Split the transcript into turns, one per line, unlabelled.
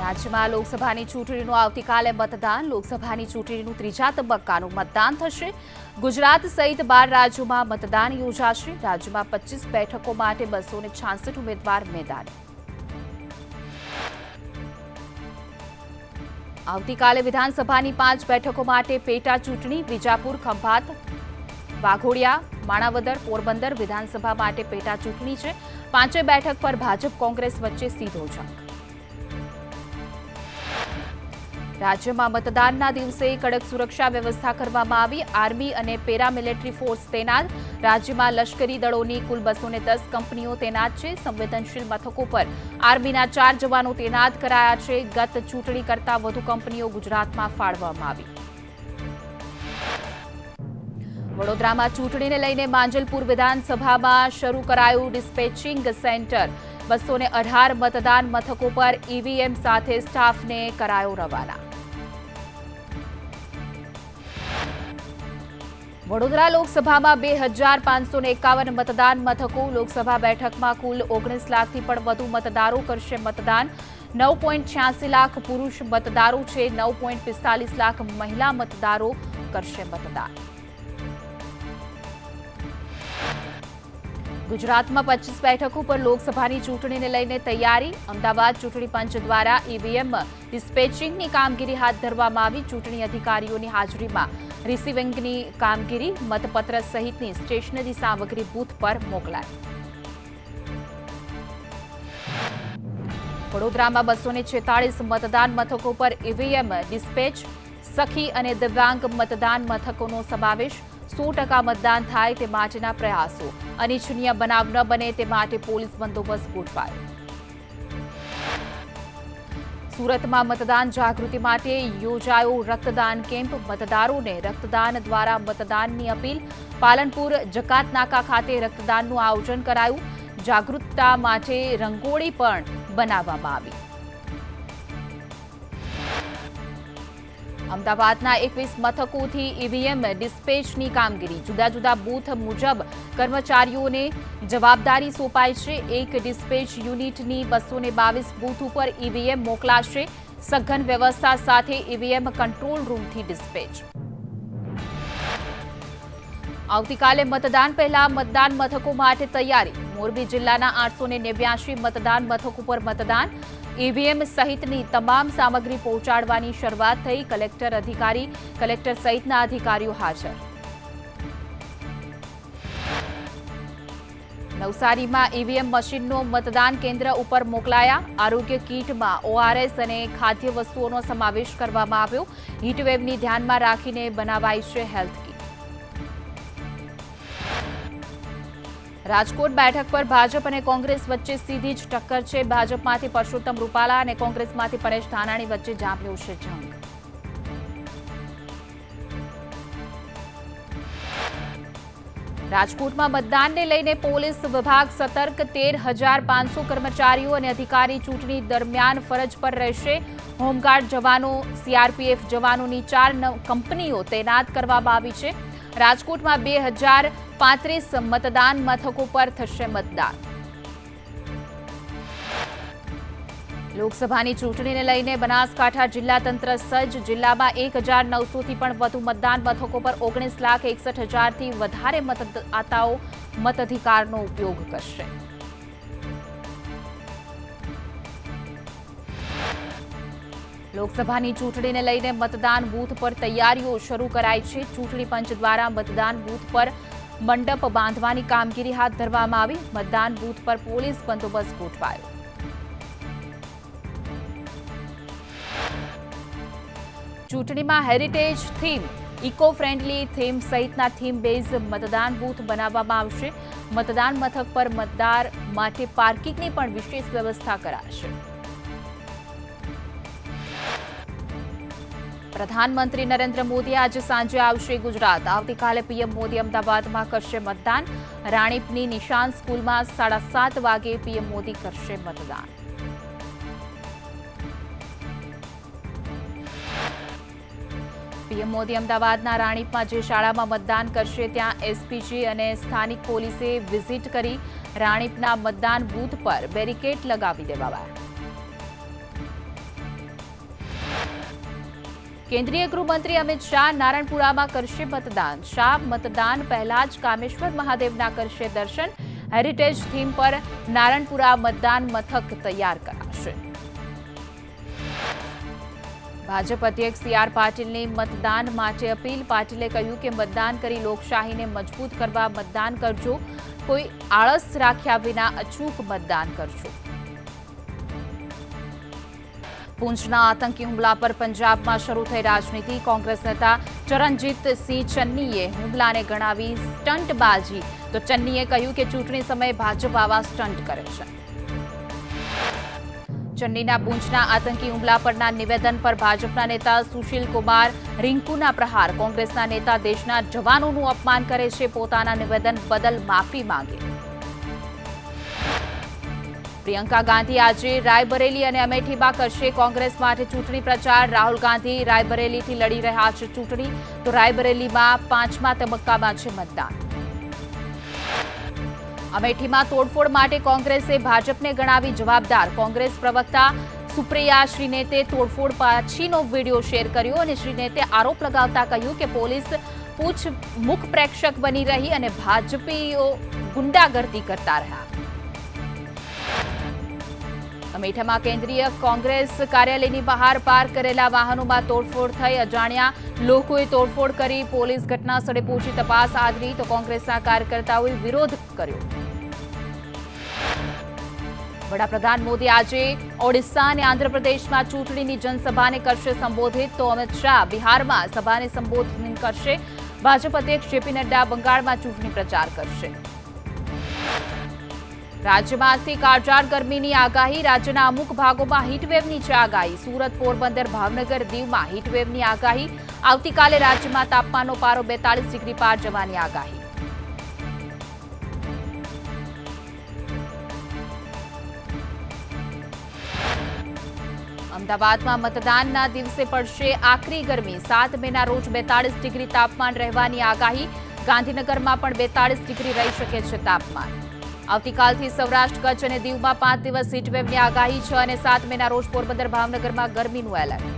રાજ્યમાં લોકસભાની ચૂંટણીનું આવતીકાલે મતદાન. લોકસભાની ચૂંટણીનું ત્રીજા તબક્કાનું મતદાન થશે. ગુજરાત સહિત 12 રાજ્યોમાં મતદાન યોજાશે. રાજ્યમાં 25 બેઠકો માટે 266 ઉમેદવાર મેદાને. આવતીકાલે વિધાનસભાની 5 બેઠકો માટે પેટા ચૂંટણી. વિજાપુર, ખંભાત, વાઘોડિયા, માણાવદર, પોરબંદર વિધાનસભા માટે પેટા ચૂંટણી છે. 5 બેઠક પર ભાજપ કોંગ્રેસ વચ્ચે સીધો જંગ. રાજ્યમાં મતદાનના દિવસે કડક સુરક્ષા વ્યવસ્થા કરવામાં આવી. આર્મી અને પેરામિલિટરી ફોર્સ તૈનાત. રાજ્યમાં લશ્કરી દળોની કુલ 210 કંપનીઓ તૈનાત છે. સંવેદનશીલ મથકો પર આર્મીના 4 જવાનો તૈનાત કરાયા છે. ગત ચૂંટણી કરતાં વધુ કંપનીઓ ગુજરાતમાં ફાળવવામાં આવી. વડોદરામાં ચૂંટણીને લઈને માંજલપુર વિધાનસભામાં શરૂ કરાયું ડિસ્પેચિંગ સેન્ટર. 218 મતદાન મથકો પર ઈવીએમ સાથે સ્ટાફને કરાયો રવાના. વડોદરા લોકસભામાં 2551 મતદાન મથકો. લોકસભા બેઠકમાં કુલ 19 લાખથી પણ વધુ મતદારો કરશે મતદાન. 9.86 લાખ પુરુષ મતદારો છે. 9.45 લાખ મહિલા મતદારો કરશે મતદાન. ગુજરાતમાં 25 બેઠકો પર લોકસભાની ચૂંટણીને લઈને તૈયારી. અમદાવાદ ચૂંટણી પંચ દ્વારા ઈવીએમ ડિસ્પેચિંગની કામગીરી હાથ ધરવામાં આવી. ચૂંટણી અધિકારીઓની હાજરીમાં રિસીવિંગની કામગીરી. મતપત્ર સહિતની સ્ટેશનરી સામગ્રી બૂથ પર મોકલાય. વડોદરામાં 246 મતદાન મથકો પર ઈવીએમ ડિસ્પેચ. સખી અને દિવ્યાંગ મતદાન મથકોનો સમાવેશ. 100% મતદાન થાય તે માટેના પ્રયાસો. અનિચ્છનીય બનાવ ન બને તે માટે પોલીસ બંદોબસ્ત ગોઠવાયો. સુરતમાં મતદાન જાગૃતિ માટે યોજાયો રક્તદાન કેમ્પ. મતદારોને રક્તદાન દ્વારા મતદાનની અપીલ. પાલનપુર જકાત નાકા ખાતે રક્તદાનનું આયોજન કરાયું. જાગૃતતા માટે રંગોળી પણ બનાવવામાં આવી. અમદાવાદના 21 મથકોથી ઈવીએમ ડિસ્પેચની કામગીરી. જુદા જુદા બૂથ મુજબ કર્મચારીઓને જવાબદારી સોંપાઈ છે. એક ડિસ્પેચ યુનિટની 222 બૂથ ઉપર ઈવીએમ મોકલાશે. સઘન વ્યવસ્થા સાથે ઈવીએમ કંટ્રોલ રૂમથી ડિસ્પેચ. આવતીકાલે મતદાન પહેલા મતદાન મથકો માટે તૈયારી. મોરબી જિલ્લાના 889 મતદાન મથકો પર મતદાન. ઈવીએમ સહિતની તમામ સામગ્રી પહોંચાડવાની શરૂઆત થઈ. કલેક્ટર સહિતના અધિકારીઓ હાજર. નવસારીમાં ઈવીએમ મશીનનો મતદાન કેન્દ્ર ઉપર મોકલાયા. આરોગ્ય કીટમાં ઓઆરએસ અને ખાદ્ય વસ્તુઓનો સમાવેશ કરવામાં આવ્યો. હીટવેવની ધ્યાનમાં રાખીને બનાવાઈ છે હેલ્થ કીટ. રાજકોટ બેઠક પર ભાજપ અને કોંગ્રેસ વચ્ચે સીધી જ ટક્કર છે. ભાજપમાંથી પરસોત્તમ રૂપાલા અને કોંગ્રેસમાંથી પરેશ ધાનાણી વચ્ચે જામ્યો છે જંગ. રાજકોટમાં મતદાનને લઈને પોલીસ વિભાગ સતર્ક. 13,500 કર્મચારીઓ અને અધિકારી ચૂંટણી દરમિયાન ફરજ પર રહેશે. હોમગાર્ડ જવાનો, સીઆરપીએફ જવાનોની 4 કંપનીઓ તૈનાત કરવામાં આવી છે. રાજકોટમાં 2035 મતદાન મથકો પર થશે મતદાન. લોકસભાની ચૂંટણીને લઈને બનાસકાંઠા જિલ્લા તંત્ર સજ્જ. જિલ્લામાં 1,900થી પણ વધુ મતદાન મથકો પર 19,61,000થી વધારે મતદાતાઓ મતાધિકારનો ઉપયોગ કરશે. લોકસભાની ચૂંટણીને લઈને મતદાન બૂથ પર તૈયારીઓ શરૂ કરાઈ છે. ચૂંટણી પંચ દ્વારા મતદાન બૂથ પર મંડપ બાંધવાની કામગીરી હાથ ધરવામાં આવી. મતદાન બૂથ પર પોલીસ બંદોબસ્ત ગોઠવાયો. ચૂંટણીમાં heritage theme, eco friendly theme સહિતના થીમ બેઝ મતદાન બૂથ બનાવવામાં આવશે. મતદાન મથક પર મતદાર માટે પાર્કિંગની પણ વિશેષ વ્યવસ્થા કરાશે. પ્રધાનમંત્રી નરેન્દ્ર મોદી આજે સાંજે આવશે ગુજરાત. આવતીકાલે પીએમ મોદી અમદાવાદમાં કરશે મતદાન. રાણીપની નિશાન સ્કૂલમાં 7:30 વાગે પીએમ મોદી કરશે મતદાન. પીએમ મોદી અમદાવાદના રાણીપમાં જે શાળામાં મતદાન કરશે ત્યાં એસપીજી અને સ્થાનિક પોલીસે વિઝિટ કરી રાણીપના મતદાન બૂથ પર બેરિકેડ લગાવી દેવાયા. કેન્દ્રીય ગૃહમંત્રી અમિત શાહ નારણપુરામાં કરશે મતદાન. શાહ મતદાન પહેલા જ કામેશ્વર મહાદેવના કરશે દર્શન. હેરિટેજ થીમ પર નારણપુરા મતદાન મથક તૈયાર કરાશે. ભાજપ અધ્યક્ષ સી.આર. પાટીલની મતદાન માટે અપીલ. પાટીલે કહ્યું કે મતદાન કરી લોકશાહીને મજબૂત કરવા મતદાન કરજો. કોઈ આળસ રાખ્યા વિના અચૂક મતદાન કરજો. પૂંછના આતંકી હુમલા પર પંજાબમાં શરૂ થઈ રાજનીતિ. કોંગ્રેસ નેતા ચરણજીતસિંહ ચન્નીએ હુમલાને ગણાવી સ્ટન્ટબાજી, તો ચન્નીએ કહ્યું કે ચૂંટણી સમયે ભાજપ આવા સ્ટન્ટ કરે છે. ચન્નીના પૂંછના આતંકી હુમલા પરના નિવેદન પર ભાજપના નેતા સુશીલ કુમાર રિંકુના પ્રહાર. કોંગ્રેસના નેતા દેશના જવાનોનું અપમાન કરે છે, પોતાના નિવેદન બદલ માફી માંગે. પ્રિયંકા ગાંધી આજે રાયબરેલી અને અમેઠીમાં કરશે કોંગ્રેસ માટે ચૂંટણી પ્રચાર. રાહુલ ગાંધી રાયબરેલીથી લડી રહ્યા છે ચૂંટણી, તો રાયબરેલીમાં 5મા તબક્કામાં છે મતદાન. અમેઠીમાં તોડફોડ માટે કોંગ્રેસે ભાજપને ગણાવી જવાબદાર. કોંગ્રેસ પ્રવક્તા સુપ્રિયા શ્રીનેતે તોડફોડ પછીનો વિડીયો શેર કર્યો અને શ્રીનેતે આરોપ લગાવતા કહ્યું કે પોલીસ મુખ પ્રેક્ષક બની રહી અને ભાજપીઓ ગુંડાગર્દી કરતા રહ્યા. અમેઠામાં કેન્દ્રીય કોંગ્રેસ કાર્યાલયની બહાર પાર્ક કરેલા વાહનોમાં તોડફોડ થઈ. અજાણ્યા લોકોએ તોડફોડ કરી. પોલીસ ઘટના સ્થળે પહોંચી તપાસ હાથ ધરી, તો કોંગ્રેસના કાર્યકર્તાઓએ વિરોધ કર્યો. વડાપ્રધાન મોદી આજે ઓડિશા અને આંધ્રપ્રદેશમાં ચૂંટણીની જનસભાને કરશે સંબોધિત, તો અમિત શાહ બિહારમાં સભાને સંબોધિત કરશે. ભાજપ અધ્યક્ષ જેપી નડ્ડા બંગાળમાં ચૂંટણી પ્રચાર કરશે. રાજ્યમાં આજથી કાળઝાળ ગરમીની આગાહી. રાજ્યના અમુક ભાગોમાં હીટવેવની છે આગાહી. સુરત, પોરબંદર, ભાવનગર, દીવમાં હીટવેવની આગાહી. આવતીકાલે રાજ્યમાં તાપમાનનો પારો 42 ડિગ્રી પાર જવાની આગાહી. અમદાવાદમાં મતદાનના દિવસે પડશે આકરી ગરમી. 7 મેના રોજ 42 ડિગ્રી તાપમાન રહેવાની આગાહી. ગાંધીનગરમાં પણ 42 ડિગ્રી રહી શકે છે તાપમાન. આવતીકાલથી સૌરાષ્ટ્ર, કચ્છ અને દીવમાં 5 દિવસ હીટવેવની આગાહી છે અને 7 મેના રોજ પોરબંદર, ભાવનગરમાં ગરમીનું એલર્ટ.